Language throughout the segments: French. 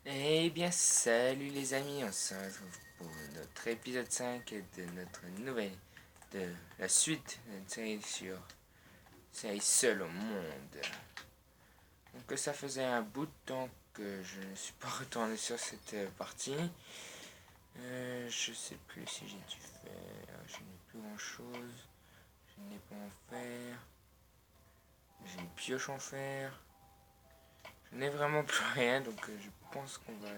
Eh bien, salut les amis, on se retrouve pour notre épisode 5 de notre nouvelle, de la suite d'une série sur série Seul au monde. Donc ça faisait un bout de temps que je ne suis pas retourné sur cette partie. Je sais plus si j'ai dû faire, je n'ai plus grand chose, je n'ai pas en fer, j'ai une pioche en fer, je n'ai vraiment plus rien donc je pense qu'on va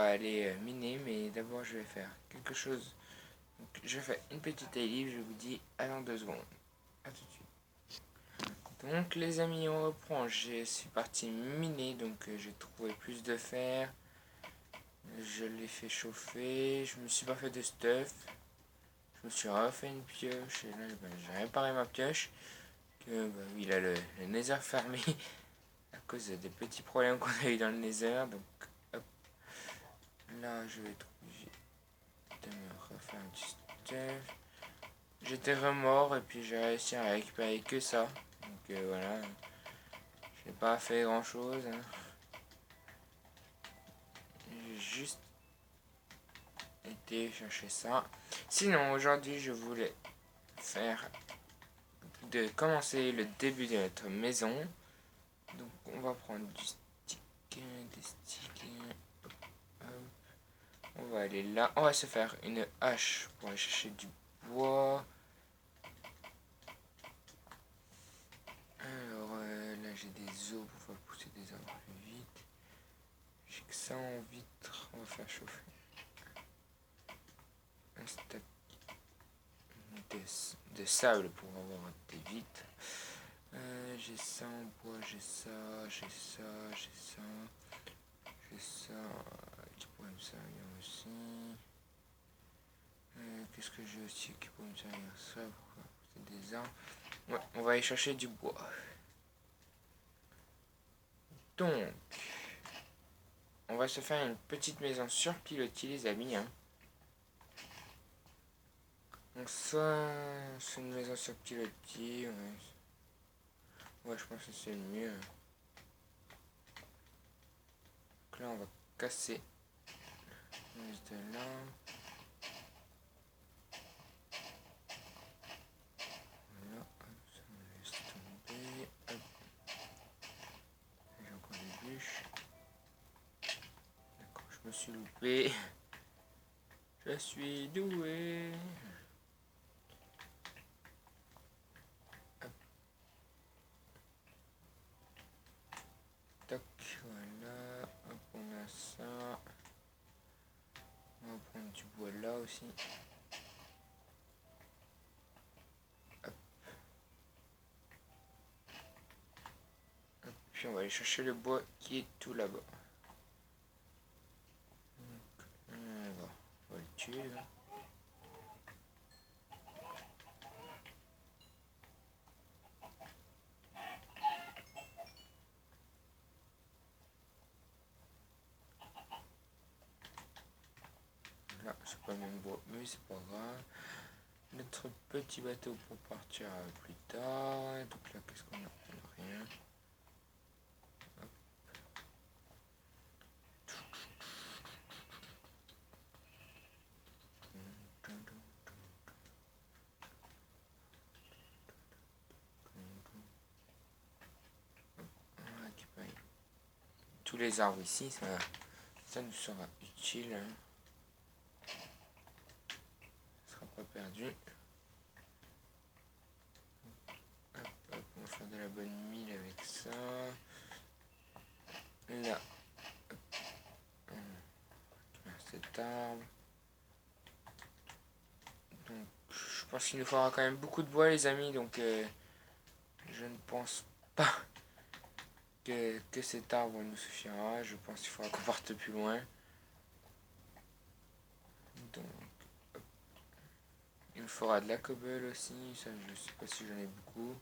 aller miner, mais d'abord je vais faire quelque chose. Donc, je fais une petite livre, je vous dis à dans 2 secondes. A tout de suite. Donc les amis, on reprend. Je suis parti miner, donc j'ai trouvé plus de fer. Je l'ai fait chauffer. Je me suis pas fait de stuff. Je me suis refait une pioche. Et là, j'ai réparé ma pioche. Il a le nether fermé à cause des petits problèmes qu'on a eu dans le nether. Donc hop, là je vais trouver de me refaire un petit stuff. J'étais remords et puis j'ai réussi à récupérer que ça. Donc voilà, j'ai pas fait grand chose. Hein. J'ai juste été chercher ça. Sinon, aujourd'hui, je voulais faire commencer le début de notre maison. Donc on va prendre du stick, des sticks. Hop. On va aller là. On va se faire une hache pour aller chercher du bois. Alors là j'ai des os pour faire pousser des arbres plus vite. J'ai que ça en vitre, on va faire chauffer un stack de sable pour avoir des vitres. J'ai ça en bois, j'ai ça, j'ai ça, j'ai ça, j'ai ça, qui pourrait me servir aussi. Qu'est-ce que j'ai aussi qui pourrait me servir ça pour faire des arbres. Ouais, on va aller chercher du bois. Donc, on va se faire une petite maison sur pilotis les amis. Hein. Donc soit c'est une maison sur pilotis, ouais je pense que c'est le mieux. Donc là on va casser de là. Voilà, ça me laisse tomber. Hop. J'ai encore des bûches. D'accord, je me suis loupé. Je suis doué. Hop. Tac, voilà. Hop, on a ça. On va prendre du bois là aussi. Hop. Hop. Puis on va aller chercher le bois qui est tout là-bas. On va le tuer là. Là, c'est pas le même bois, mais c'est pas grave. Notre petit bateau pour partir plus tard. Donc là, qu'est-ce qu'on a? On a rien. Hop. On va récupérer tous les arbres ici, ça nous sera utile. Hein. Ça sera pas perdu. Hop, hop, on va faire de la bonne mine avec ça. Là, hop, cet arbre. Donc, je pense qu'il nous faudra quand même beaucoup de bois, les amis. Donc, je ne pense pas que cet arbre nous suffira. Je pense qu'il faudra qu'on parte plus loin. Donc, hop. Il me faudra de la cobble aussi. Ça, je sais pas si j'en ai beaucoup.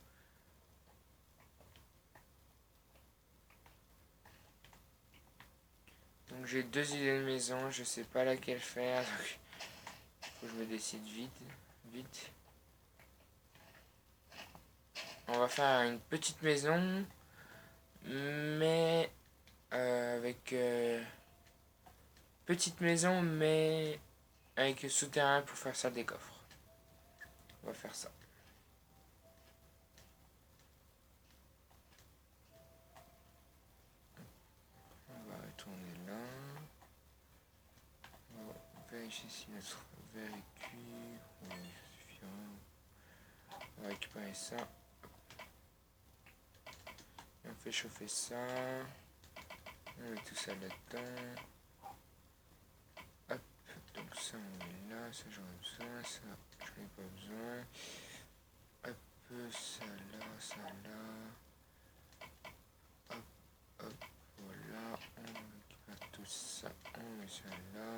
Donc j'ai 2 idées de maison, je sais pas laquelle faire, donc faut que je me décide vite. On va faire une petite maison, mais petite maison, mais avec souterrain pour faire ça des coffres. On va faire ça. On va retourner là. On va vérifier si notre verre est cuit. Oui, ça suffira. On va récupérer ça. Et on fait chauffer ça. On met tout ça là-dedans. Hop, donc ça on met là, ça j'en ai besoin, ça j'en ai pas besoin. Hop, ça là. Hop, hop, voilà. On récupère tout ça, on met ça là.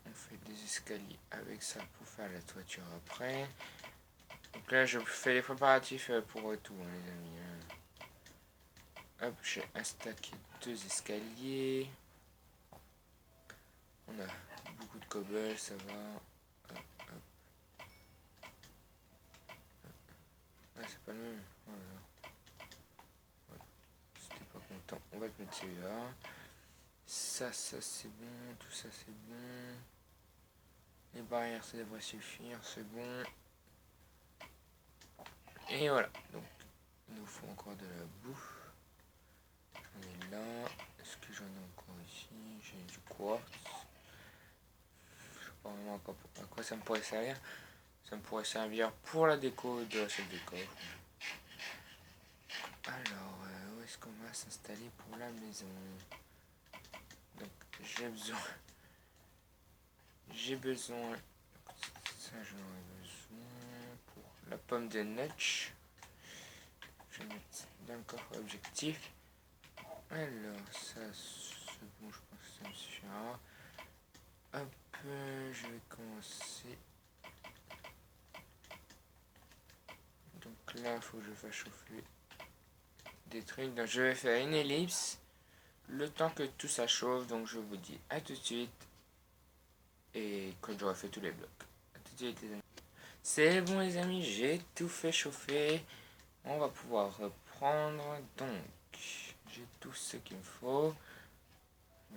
On fait des escaliers avec ça pour faire la toiture après. Donc là je fais les préparatifs pour tout les amis. Hop, j'ai installé 2 escaliers. On a beaucoup de cobble, ça va. Hop, hop. Ah, c'est pas le même. Voilà. Voilà. Si t'es pas content, on va te mettre celui-là. Ça c'est bon. Tout ça c'est bon. Les barrières, ça devrait suffire. C'est bon. Et voilà. Donc, il nous faut encore de la bouffe. J'en ai là. Est-ce que j'en ai encore ici? J'ai du quartz. Je sais pas vraiment à quoi ça me pourrait servir. Ça me pourrait servir pour la déco de la salle de coffre. Alors, où est-ce qu'on va s'installer pour la maison? Donc, j'ai besoin, ça j'en ai besoin pour la pomme de notch. Je vais mettre dans le coffre objectif. Alors, ça c'est bon, je pense que ça me suffira. Hop, je vais commencer. Donc là, il faut que je fasse chauffer des trucs. Donc je vais faire une ellipse le temps que tout ça chauffe. Donc je vous dis à tout de suite. Et quand j'aurai fait tous les blocs. À tout de suite les amis. C'est bon les amis, j'ai tout fait chauffer. On va pouvoir reprendre. Donc j'ai tout ce qu'il me faut.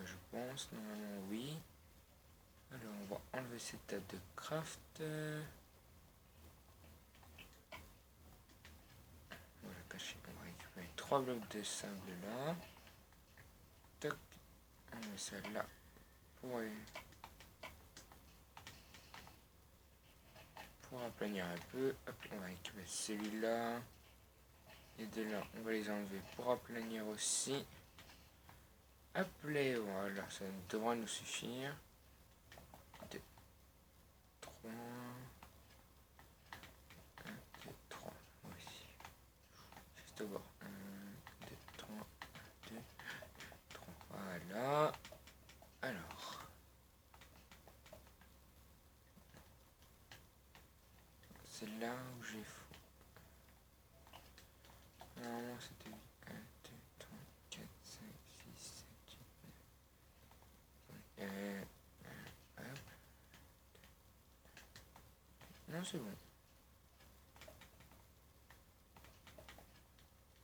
Je pense, normalement oui. Alors on va enlever cette table de craft. On va la cacher. On va récupérer 3 blocs de sable là. Toc. On met ça là. Pour aplanir un peu. Hop, on va récupérer celui-là. Et de là, on va les enlever pour aplanir aussi. Hop, les voilà, ça devrait nous suffire. 2, 3. 1, 2, 3. Voici. Juste au bord. 1, 2, 3. 2, 3. Voilà. Alors. C'est là où j'ai faux. Normalement, c'était 1, 2, 3, 4, 5, 6, 7, 8, 9. Hop. Non, c'est bon.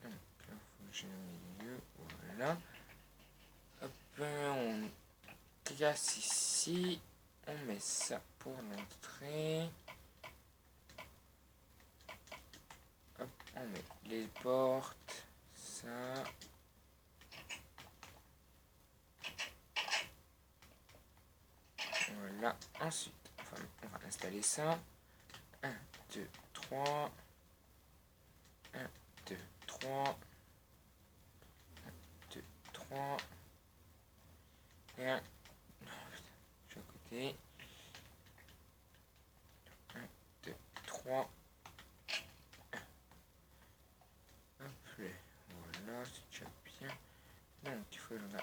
Donc, là, faut que j'ai le milieu. Voilà. Hop, on casse ici. On met ça pour l'entrée. Hop, on met les portes. Ça. Voilà. Ensuite, enfin, on va installer ça. 1, 2, 3. 1, 2, 3. 1, 2, 3. Et 1. Non, putain, je suis à côté. 1, 2, 3. Hop, voilà, c'est déjà bien. Donc, il faut en a 1, 2,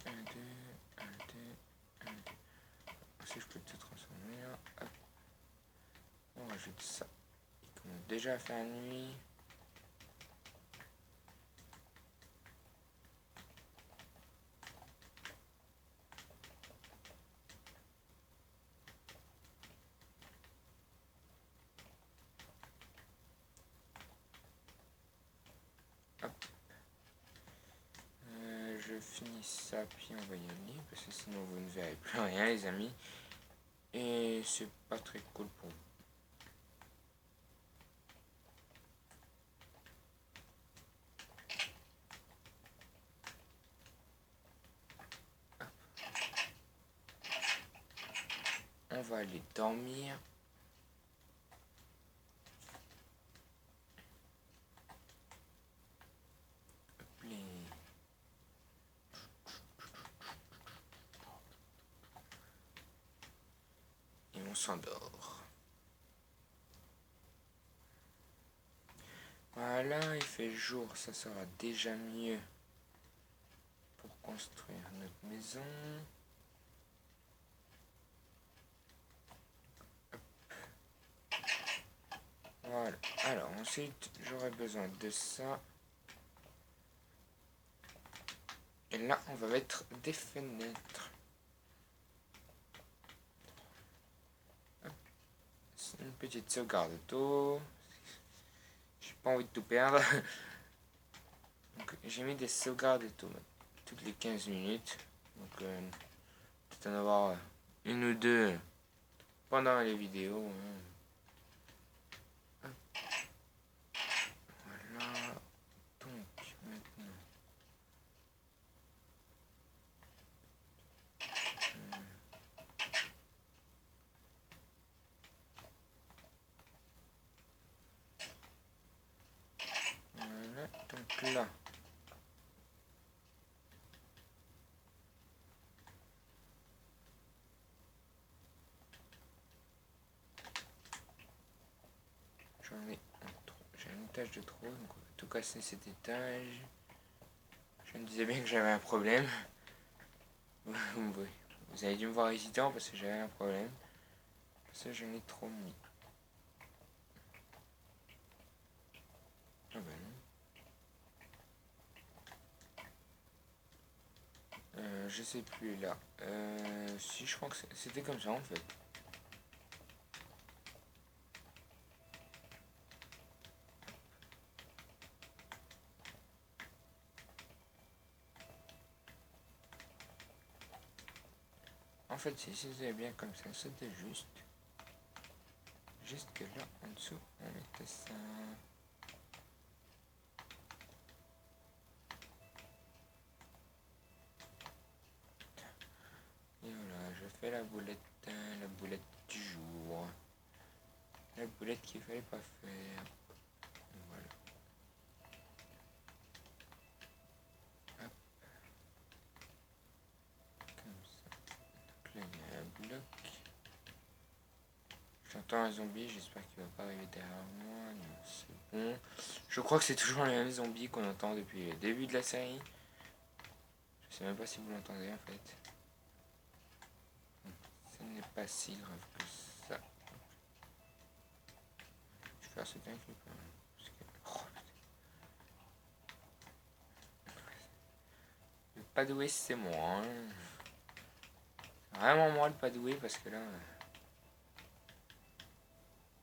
1, 2, 1, 2, 1, 2. Ensuite, je peux tout transformer là. Hop. On rajoute ça. Il commence déjà à faire nuit. je finis ça, puis on va y aller, parce que sinon vous ne verrez plus rien, les amis. Et c'est pas très cool pour vous. On va aller dormir. Et on s'endort. Voilà, il fait jour, ça sera déjà mieux pour construire notre maison. Voilà, alors ensuite j'aurai besoin de ça. Et là on va mettre des fenêtres. Une petite sauvegarde d'eau. J'ai pas envie de tout perdre. Donc j'ai mis des sauvegardes d'eau toutes les 15 minutes. Donc peut-être en avoir une ou deux pendant les vidéos. Voilà. Donc maintenant. Voilà, donc là. J'ai un étage de trop, donc on va tout casser cet étage. Je me disais bien que j'avais un problème. Vous avez dû me voir hésitant parce que j'avais un problème. Parce que j'en ai trop mis. Ah bah non. Je sais plus là. Si, je crois que c'était comme ça en fait. En fait, si c'était bien comme ça, c'était juste. Juste que là, en dessous, on mettait ça. Et voilà, je fais la boulette du jour. La boulette qu'il fallait pas faire. Voilà. Hop. Comme ça. Donc là, il y a un bloc. J'entends un zombie, j'espère qu'il va pas arriver derrière moi. Non, c'est bon. Je crois que c'est toujours les mêmes zombies qu'on entend depuis le début de la série. Je sais même pas si vous l'entendez en fait. Ce n'est pas si grave que ça. Je vais faire ce dingue parce que... Oh, le padoué c'est moi. Hein. C'est vraiment moi le padoué parce que là...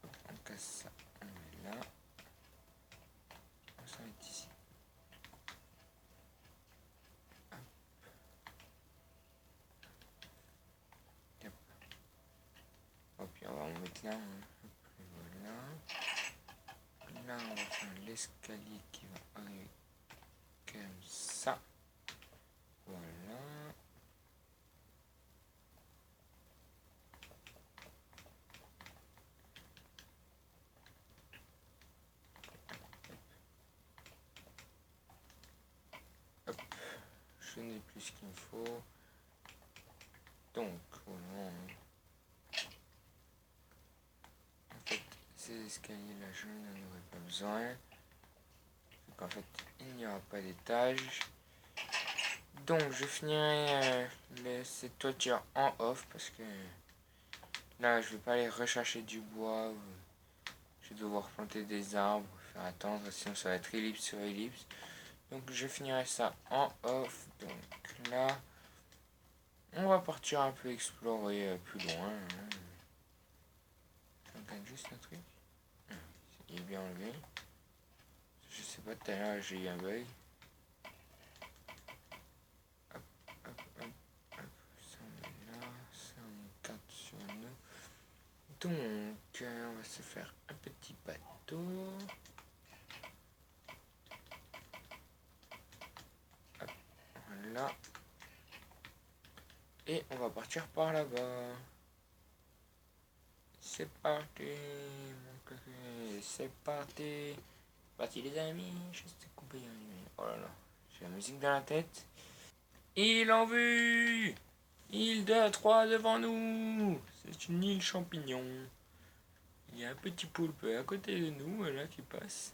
On casse ça. On met là. On s'en met ici. Hop, puis on va en mettre là. Hein. Voilà. Là, on va faire l'escalier qui va arriver comme ça. Voilà. Hop. Je n'ai plus ce qu'il me faut. Donc, voilà. En fait, ces escaliers-là, je n'en aurai pas besoin. Donc, en fait, il n'y aura pas d'étage. Donc, je finirai cette toiture en off parce que là, je vais pas aller rechercher du bois. Je vais devoir planter des arbres, faire attendre, sinon ça va être ellipse sur ellipse. Donc, je finirai ça en off. Donc, là, on va partir un peu explorer plus loin. Je regarde juste un truc. Il est bien enlevé. Je sais pas, tout à l'heure j'ai eu un bug. Donc, on va se faire un petit bateau. Hop, voilà. Et on va partir par là-bas. C'est parti, mon café. C'est parti. Parti les amis. Je sais couper. Oh là là. J'ai la musique dans la tête. Île en vue. Île de 3 devant nous. C'est une île champignon. Il y a un petit poulpe à côté de nous, là, qui passe.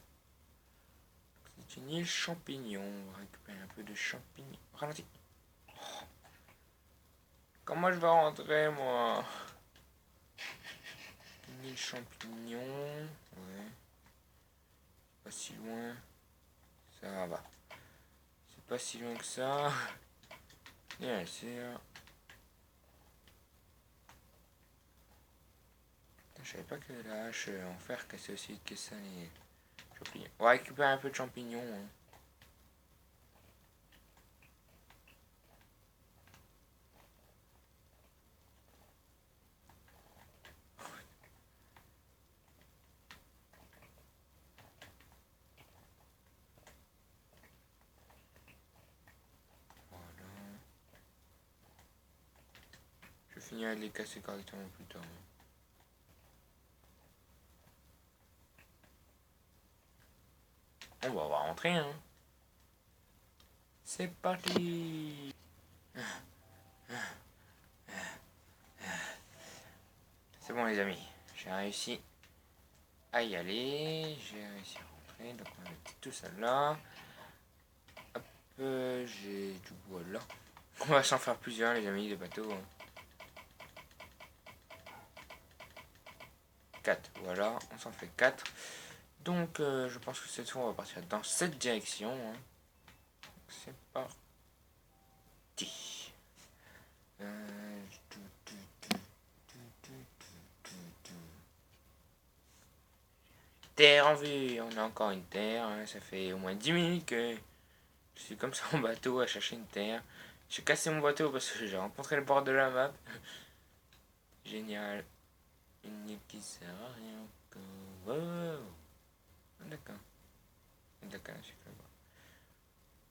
C'est une île champignon. On va récupérer un peu de champignons. Ralentis. Oh. Comment je vais rentrer, moi? Une île champignon. Ouais. Pas si loin. Ça va. C'est pas si loin que ça. Bien sûr. Je savais pas que la hache en fer cassait aussi que ça les champignons. On va récupérer un peu de champignons. Hein. Voilà. Je finirai de les casser correctement plus tard. On va rentrer, hein. C'est parti. C'est bon les amis, j'ai réussi à y aller, j'ai réussi à rentrer, donc on va mettre tout ça là. Hop, j'ai du bois là. On va s'en faire plusieurs les amis, de bateaux. 4, voilà, on s'en fait 4. Donc je pense que cette fois on va partir dans cette direction. Hein. C'est parti. Terre en vue, on a encore une terre, hein. Ça fait au moins 10 minutes que je suis comme ça en bateau à chercher une terre. J'ai cassé mon bateau parce que j'ai rencontré le bord de la map. Génial. Une île qui sert à rien encore. Wow. D'accord. D'accord, je suis là-bas.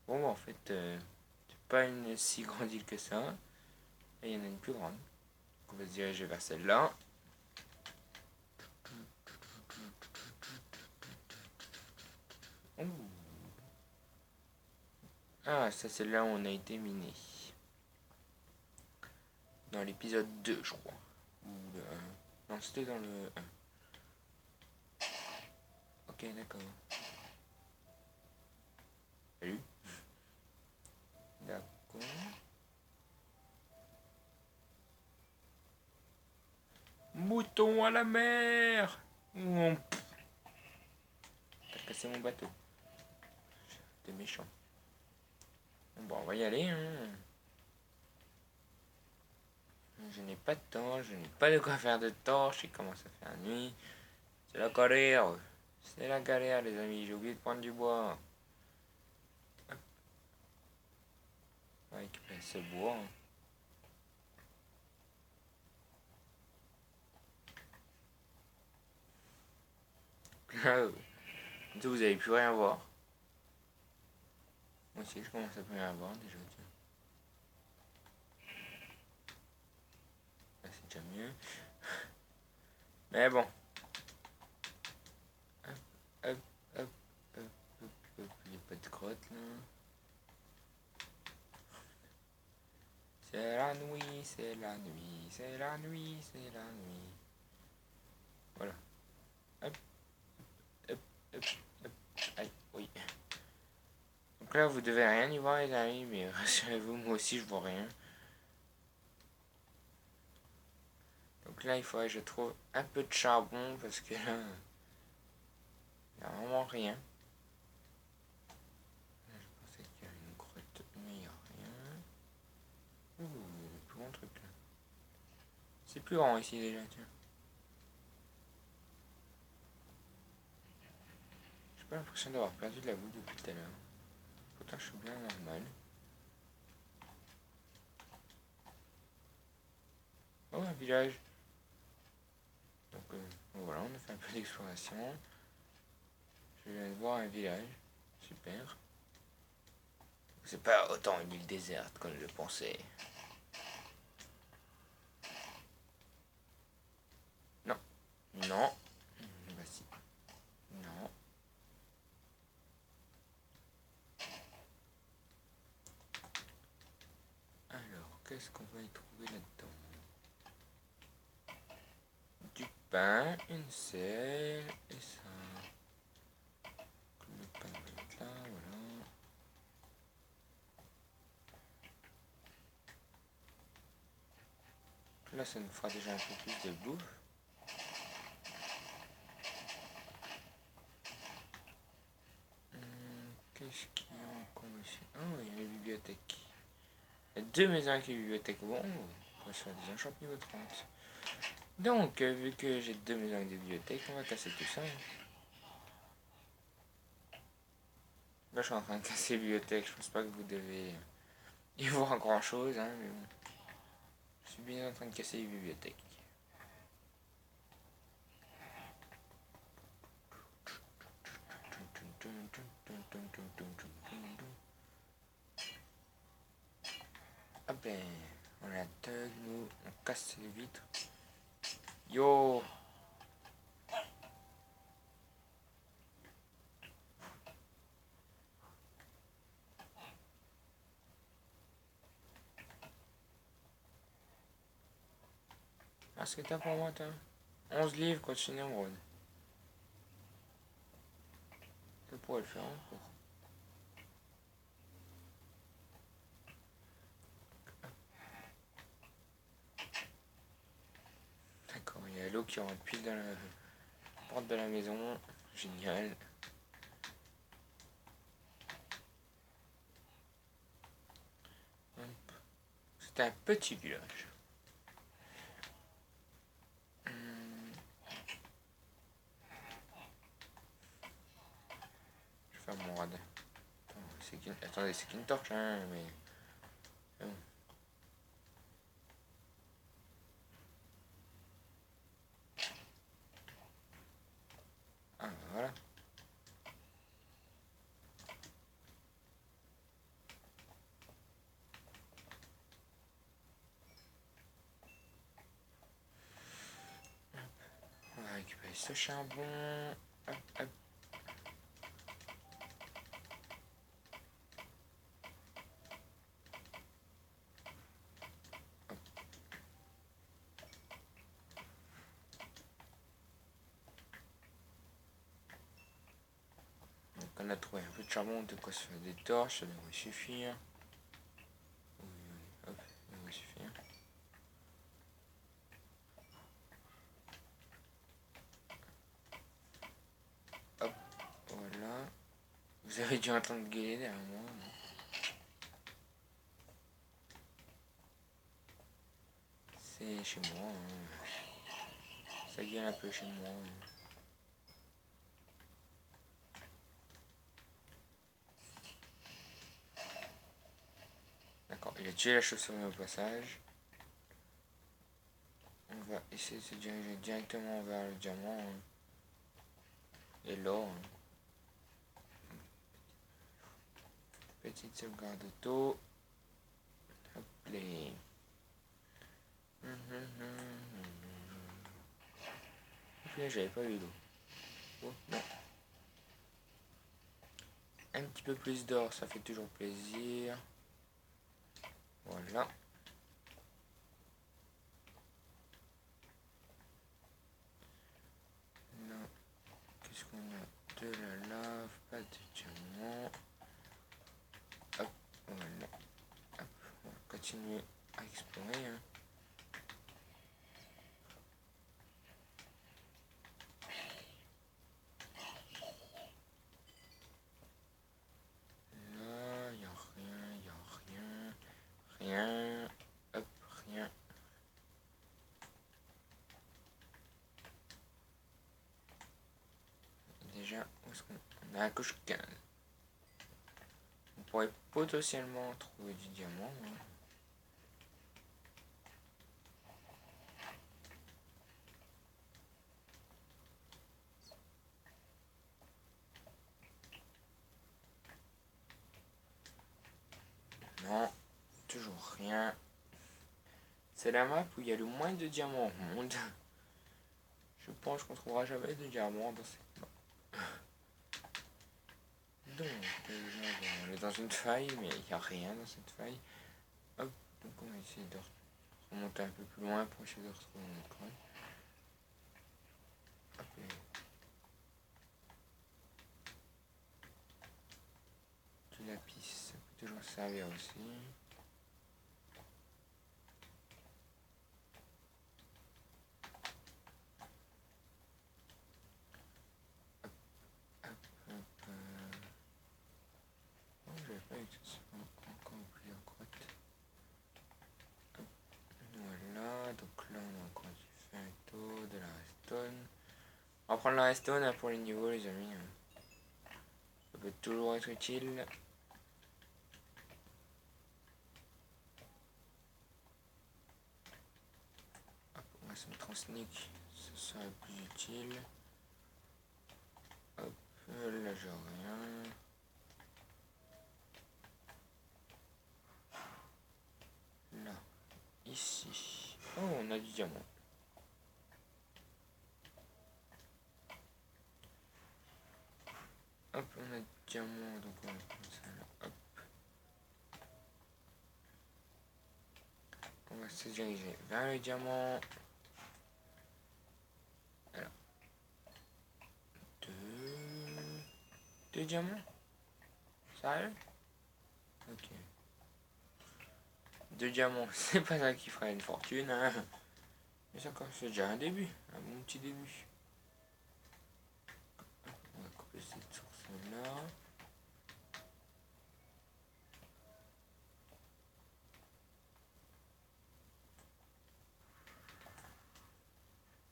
Bon, en fait, c'est pas une si grande île que ça. Et il y en a une plus grande. Donc on va se diriger vers celle-là. Ah, ça c'est là où on a été miné. Dans l'épisode 2, je crois. Ou le 1. Non, c'était dans le 1. Ok, d'accord. Salut. D'accord. Mouton à la mer. T'as cassé mon bateau. T'es méchant. Bon, on va y aller. Hein. Je n'ai pas de temps, je n'ai pas de quoi faire de torche. Il commence à faire nuit. C'est la galère. C'est la galère, les amis. J'ai oublié de prendre du bois. Hop. On va récupérer ce bois. Vous n'avez plus rien voir. Moi aussi, je commence à plus rien voir déjà. Là, c'est déjà mieux. Mais bon. Hop, hop, hop, hop, hop, hop. Il n'y a pas de grotte là. C'est la nuit, c'est la nuit, c'est la nuit, c'est la nuit. Voilà. Hop, hop, hop, hop. Aïe, oui. Donc là, vous devez rien y voir, les amis, mais rassurez-vous, moi aussi, je vois rien. Donc là, il faudrait que je trouve un peu de charbon, parce que là, il n'y a vraiment rien. Là, je pensais qu'il y avait une grotte, mais il n'y a rien. Ouh, il y a le plus grand truc là. C'est plus grand ici déjà, tiens. J'ai pas l'impression d'avoir perdu de la boue depuis tout à l'heure. Pourtant, je suis bien normal. Oh, un village. Voilà, on a fait un peu d'exploration. Je viens de voir un village. Super. C'est pas autant une île déserte comme je le pensais. Non. Non. Voici. Non. Alors, qu'est-ce qu'on va y trouver là-dedans? Du pain, une selle et ça. Le pain va être là, voilà. Là, ça nous fera déjà un peu plus de bouffe. Qu'est-ce qu'il y a encore ici? Oh, il y a la bibliothèque. Il y a 2 maisons avec les bibliothèques. Bon, on va se faire des enchants niveau 30. Donc, vu que j'ai 2 maisons avec des bibliothèques, on va casser tout ça. Là, je suis en train de casser les bibliothèques. Je pense pas que vous devez y voir grand chose, hein, mais bon. Je suis bien en train de casser les bibliothèques. Ah ben, on a thug, nous, on casse les vitres. Yo! Ah, ce que t'as pour moi, toi? 11 livres, continue en rôle. Je pourrais le faire encore. D'accord, il y a l'eau qui rentre pile dans la porte de la maison. Génial. C'est un petit village. Je vais faire mon rad. Attendez, c'est qu'une torche, hein, mais... Bon. Ah, voilà. On va récupérer ce charbon. Hop, hop. Donc on a trouvé un peu de charbon, de quoi se faire des torches, ça devrait suffire. Hop, ça devrait suffire. Hop, voilà. Vous avez dû entendre gueuler derrière moi. C'est chez moi. Hein. Ça gueule un peu chez moi. Hein. D'accord, il a tué la chauve-souris au passage. On va essayer de se diriger directement vers le diamant. Hein. Et l'or. Hein. Petite sauvegarde auto. Hop les. J'avais pas eu d'eau. Oh, non. Un petit peu plus d'or, ça fait toujours plaisir. Voilà. Là, qu'est-ce qu'on a? De la lave, pas de diamant. Hop, voilà. Hop, on va continuer à explorer. Hein. Là, il n'y a rien, il n'y a rien. Rien. Hop, rien. Déjà, où est-ce qu'on a un coche 15. On pourrait potentiellement trouver du diamant. Hein. Non, toujours rien. C'est la map où il y a le moins de diamants au monde. Je pense qu'on trouvera jamais de diamants dans cette map. Donc, on est dans une faille, mais il n'y a rien dans cette faille. Hop, donc on va essayer de remonter un peu plus loin pour essayer de retrouver mon école. Hop, du lapis, ça peut toujours servir aussi. J'avais pas eu tout ça encore plusieurs grottes. Voilà, donc là on a encore du ferrito, de la redstone. On va prendre la redstone pour les niveaux les amis. Ça peut toujours être utile. Hop, on va se mettre en sneak, ça serait plus utile. Hop, là j'ai rien. Là, ici. Oh, on a du diamant. Hop, on a du diamant, donc on va prendre ça là. Hop. On va se diriger vers le diamant. Alors. Deux diamants? Sérieux? Ok. Deux diamants, c'est pas ça qui ferait une fortune, hein. Mais ça, c'est déjà un début, un bon petit début. On va couper cette source-là.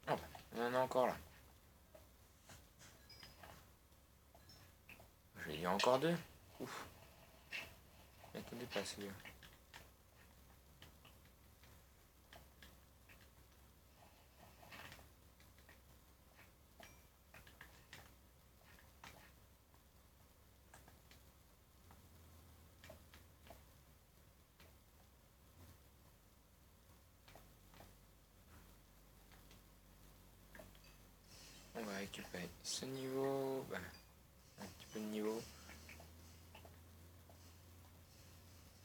Oh, on en a encore là. Il y a encore deux. Ouf. Attendez pas celui-là. On va récupérer ce niveau. Bah, un petit peu de niveau.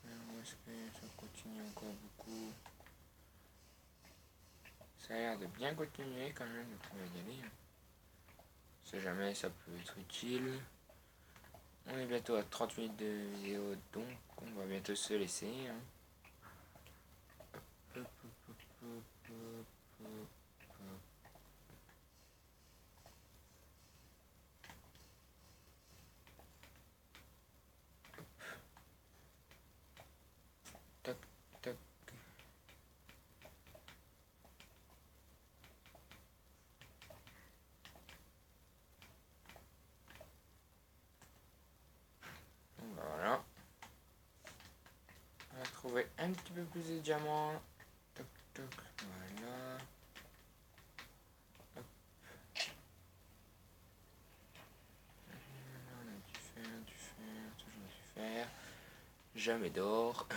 Alors, est-ce que ça continue encore beaucoup? Ça a l'air de bien continuer quand même, donc on va y aller. On sait jamais, ça peut être utile. On est bientôt à 30 minutes de vidéo, donc on va bientôt se laisser. Hein. Hop, hop, hop, hop, hop, hop. Tac, tac. Voilà. On va trouver un petit peu plus de diamants. Toc, toc. Voilà. Hop. On a du fer, toujours du fer. Jamais d'or.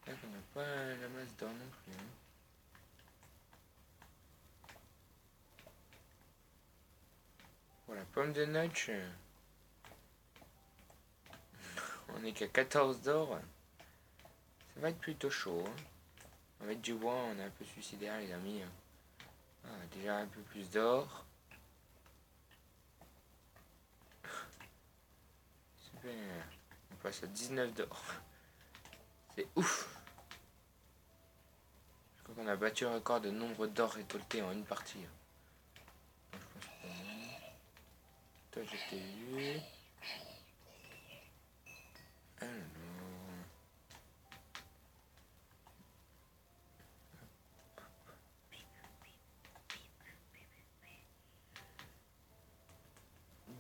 Là, on n'a pas la masse d'or non plus. Hein. Pour la pomme de notch, on est qu'à 14 d'or. Ça va être plutôt chaud. Hein. On va mettre du bois, on est un peu suicidaire les amis. Ah, déjà un peu plus d'or. Super. On passe à 19 d'or. C'est ouf. Je crois qu'on a battu le record de nombre d'or récolté en une partie. Je pense que toi je t'ai eu. Alors.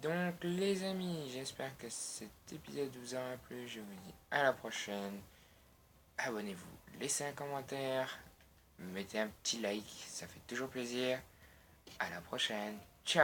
Donc les amis, j'espère que cet épisode vous aura plu. Je vous dis à la prochaine. Abonnez-vous, laissez un commentaire, mettez un petit like, ça fait toujours plaisir. À la prochaine. Ciao.